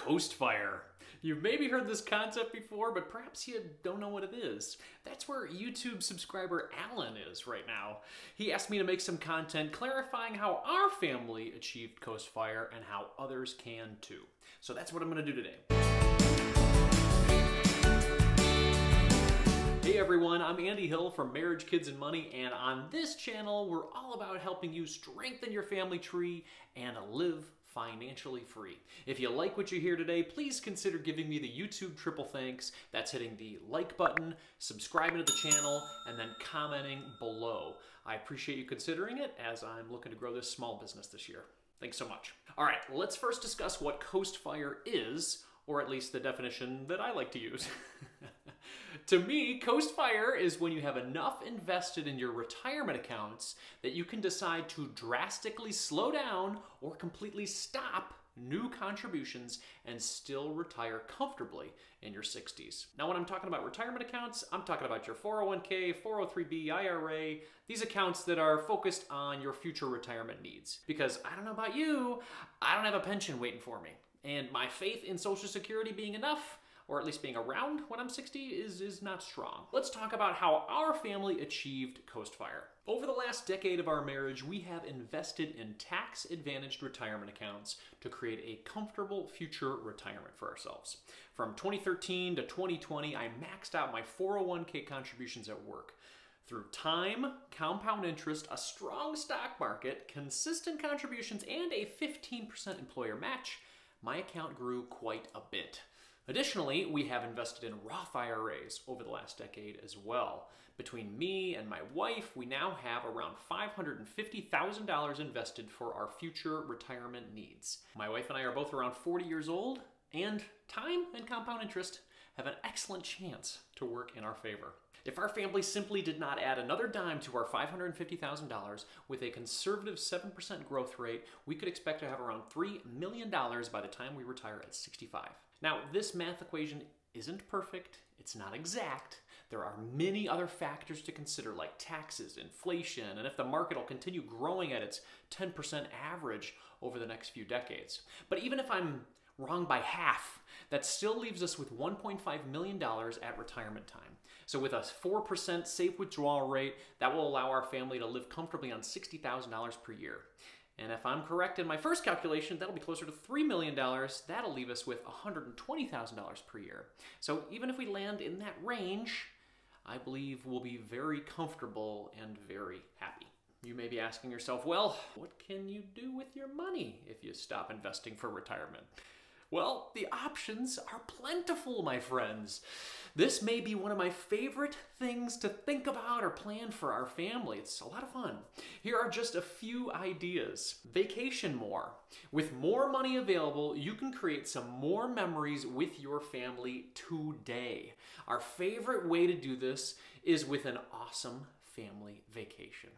Coast Fire. You've maybe heard this concept before, but perhaps you don't know what it is. That's where YouTube subscriber Alan is right now. He asked me to make some content clarifying how our family achieved Coast Fire and how others can too. So that's what I'm going to do today. Hey everyone, I'm Andy Hill from Marriage, Kids, and Money, and on this channel, we're all about helping you strengthen your family tree and live financially free. If you like what you hear today, please consider giving me the YouTube triple thanks. That's hitting the like button, subscribing to the channel, and then commenting below. I appreciate you considering it as I'm looking to grow this small business this year. Thanks so much. All right, let's first discuss what Coast Fire is, or at least the definition that I like to use. To me, Coast Fire is when you have enough invested in your retirement accounts that you can decide to drastically slow down or completely stop new contributions and still retire comfortably in your 60s. Now, when I'm talking about retirement accounts, I'm talking about your 401k, 403b, IRA, these accounts that are focused on your future retirement needs. Because I don't know about you, I don't have a pension waiting for me. And my faith in Social Security being enough, or at least being around when I'm 60, is not strong. Let's talk about how our family achieved Coast Fire. Over the last decade of our marriage, we have invested in tax-advantaged retirement accounts to create a comfortable future retirement for ourselves. From 2013 to 2020, I maxed out my 401k contributions at work. Through time, compound interest, a strong stock market, consistent contributions, and a 15% employer match, my account grew quite a bit. Additionally, we have invested in Roth IRAs over the last decade as well. Between me and my wife, we now have around $550,000 invested for our future retirement needs. My wife and I are both around 40 years old, and time and compound interest have an excellent chance to work in our favor. If our family simply did not add another dime to our $550,000 with a conservative 7% growth rate, we could expect to have around $3 million by the time we retire at 65. Now, this math equation isn't perfect, it's not exact. There are many other factors to consider like taxes, inflation, and if the market will continue growing at its 10% average over the next few decades. But even if I'm wrong by half, that still leaves us with $1.5 million at retirement time. So with a 4% safe withdrawal rate, that will allow our family to live comfortably on $60,000 per year. And if I'm correct in my first calculation, that'll be closer to $3 million. That'll leave us with $120,000 per year. So even if we land in that range, I believe we'll be very comfortable and very happy. You may be asking yourself, well, what can you do with your money if you stop investing for retirement? Well, the options are plentiful, my friends. This may be one of my favorite things to think about or plan for our family. It's a lot of fun. Here are just a few ideas. Vacation more. With more money available, you can create some more memories with your family today. Our favorite way to do this is with an awesome family vacation.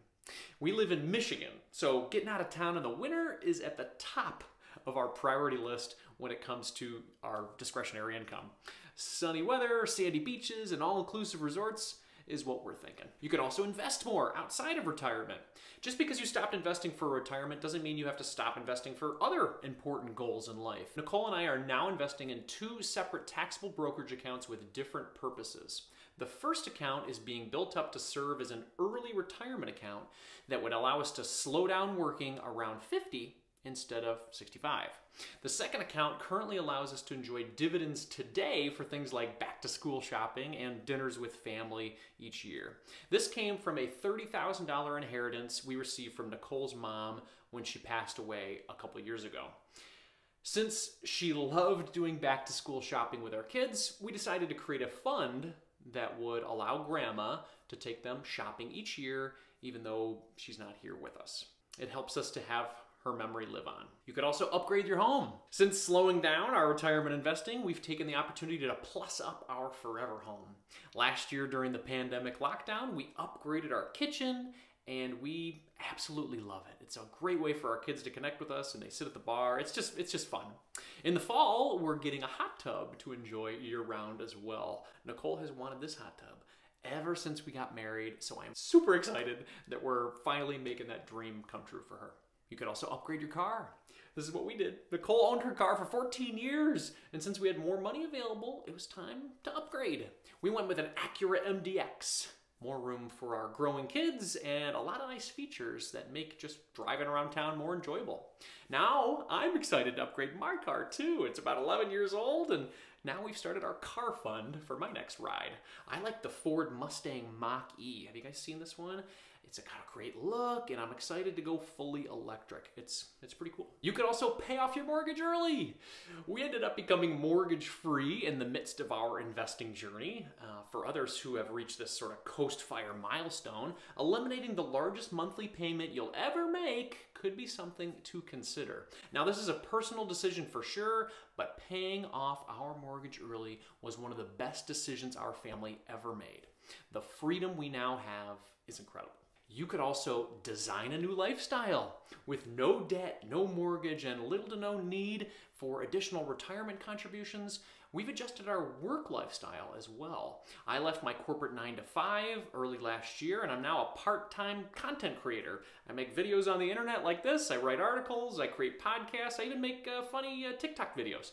We live in Michigan, so getting out of town in the winter is at the top of our priority list when it comes to our discretionary income. Sunny weather, sandy beaches, and all-inclusive resorts is what we're thinking. You can also invest more outside of retirement. Just because you stopped investing for retirement doesn't mean you have to stop investing for other important goals in life. Nicole and I are now investing in 2 separate taxable brokerage accounts with different purposes. The first account is being built up to serve as an early retirement account that would allow us to slow down working around 50 instead of 65. The second account currently allows us to enjoy dividends today for things like back-to-school shopping and dinners with family each year. This came from a $30,000 inheritance we received from Nicole's mom when she passed away a couple years ago. Since she loved doing back-to-school shopping with our kids, we decided to create a fund that would allow Grandma to take them shopping each year, even though she's not here with us. It helps us to have her memory live on. You could also upgrade your home. Since slowing down our retirement investing, we've taken the opportunity to plus up our forever home. Last year during the pandemic lockdown, we upgraded our kitchen and we absolutely love it. It's a great way for our kids to connect with us and they sit at the bar. It's just fun. In the fall, we're getting a hot tub to enjoy year-round as well. Nicole has wanted this hot tub ever since we got married, so I'm super excited that we're finally making that dream come true for her. You could also upgrade your car. This is what we did. Nicole owned her car for 14 years, and since we had more money available, it was time to upgrade. We went with an Acura MDX. More room for our growing kids and a lot of nice features that make just driving around town more enjoyable. Now, I'm excited to upgrade my car too. It's about 11 years old, and now we've started our car fund for my next ride. I like the Ford Mustang Mach-E. Have you guys seen this one? It's got a great look, and I'm excited to go fully electric. It's pretty cool. You could also pay off your mortgage early. We ended up becoming mortgage-free in the midst of our investing journey. For others who have reached this sort of Coastfire milestone, eliminating the largest monthly payment you'll ever make could be something to consider. Now, this is a personal decision for sure, but paying off our mortgage early was one of the best decisions our family ever made. The freedom we now have is incredible. You could also design a new lifestyle with no debt, no mortgage, and little to no need for additional retirement contributions. We've adjusted our work lifestyle as well. I left my corporate 9-to-5 early last year, and I'm now a part-time content creator. I make videos on the internet like this, I write articles, I create podcasts, I even make funny TikTok videos.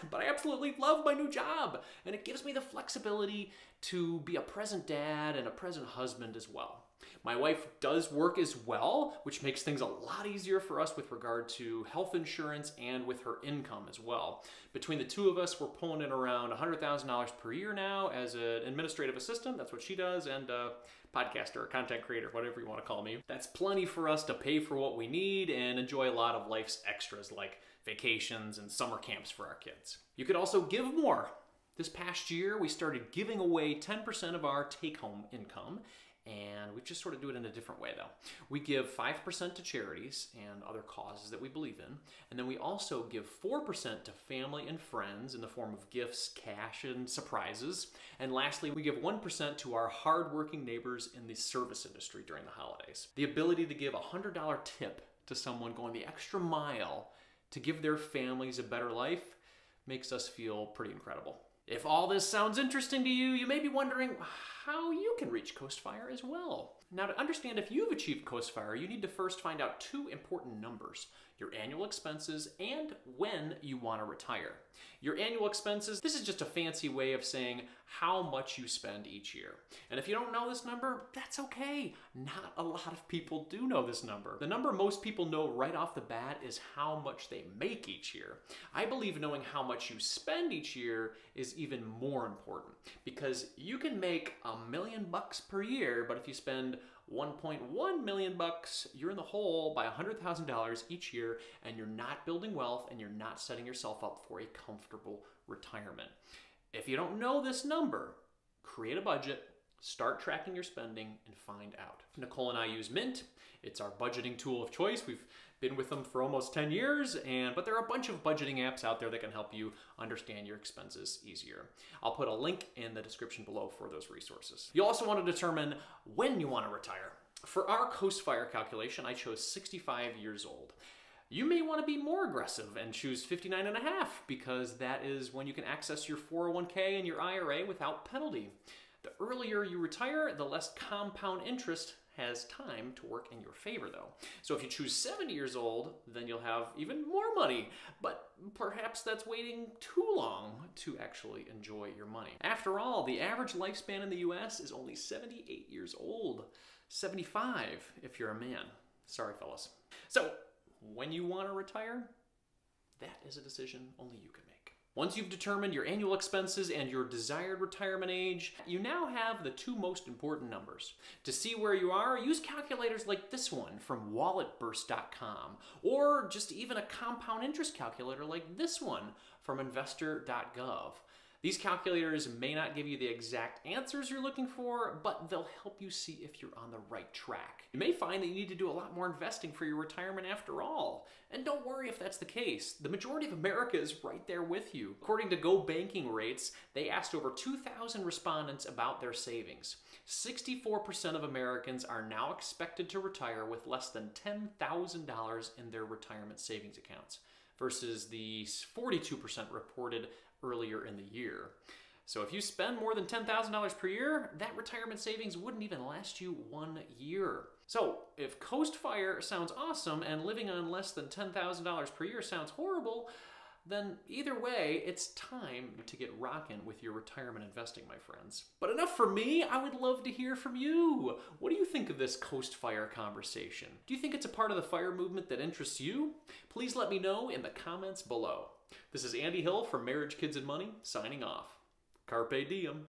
But I absolutely love my new job, and it gives me the flexibility to be a present dad and a present husband as well. My wife does work as well, which makes things a lot easier for us with regard to health insurance and with her income as well. Between the two of us, we're pulling in around $100,000 per year now as an administrative assistant. That's what she does, and a podcaster, a content creator, whatever you want to call me. That's plenty for us to pay for what we need and enjoy a lot of life's extras like vacations and summer camps for our kids. You could also give more. This past year, we started giving away 10% of our take-home income, and we just sort of do it in a different way though. We give 5% to charities and other causes that we believe in, and then we also give 4% to family and friends in the form of gifts, cash, and surprises. And lastly, we give 1% to our hardworking neighbors in the service industry during the holidays. The ability to give a $100 tip to someone going the extra mile to give their families a better life makes us feel pretty incredible. If all this sounds interesting to you, you may be wondering how you can reach Coastfire as well. Now, to understand if you've achieved Coastfire, you need to first find out two important numbers: your annual expenses and when you want to retire. Your annual expenses, this is just a fancy way of saying how much you spend each year. And if you don't know this number, that's okay. Not a lot of people do know this number. The number most people know right off the bat is how much they make each year. I believe knowing how much you spend each year is even more important, because you can make $1 million per year, but if you spend $1.1 million, you're in the hole by $100,000 each year, and you're not building wealth and you're not setting yourself up for a comfortable retirement. If you don't know this number, create a budget, start tracking your spending, and find out. Nicole and I use Mint. It's our budgeting tool of choice. We've been with them for almost 10 years, but there are a bunch of budgeting apps out there that can help you understand your expenses easier. I'll put a link in the description below for those resources. You'll also want to determine when you want to retire. For our Coastfire calculation, I chose 65 years old. You may want to be more aggressive and choose 59 and a half, because that is when you can access your 401k and your IRA without penalty. The earlier you retire, the less compound interest has time to work in your favor though. So if you choose 70 years old, then you'll have even more money, but perhaps that's waiting too long to actually enjoy your money. After all, the average lifespan in the US is only 78 years old. 75 if you're a man. Sorry, fellas. So when you want to retire, that is a decision only you can make. Once you've determined your annual expenses and your desired retirement age, you now have the two most important numbers. To see where you are, use calculators like this one from walletburst.com, or just even a compound interest calculator like this one from investor.gov. These calculators may not give you the exact answers you're looking for, but they'll help you see if you're on the right track. You may find that you need to do a lot more investing for your retirement after all. And don't worry if that's the case. The majority of America is right there with you. According to Go Banking Rates, they asked over 2,000 respondents about their savings. 64% of Americans are now expected to retire with less than $10,000 in their retirement savings accounts, versus the 42% reported earlier in the year. So if you spend more than $10,000 per year, that retirement savings wouldn't even last you 1 year. So, if Coast Fire sounds awesome and living on less than $10,000 per year sounds horrible, then either way, it's time to get rocking with your retirement investing, my friends. But enough for me, I would love to hear from you. What do you think of this Coast Fire conversation? Do you think it's a part of the FIRE movement that interests you? Please let me know in the comments below. This is Andy Hill from Marriage, Kids, and Money, signing off. Carpe diem.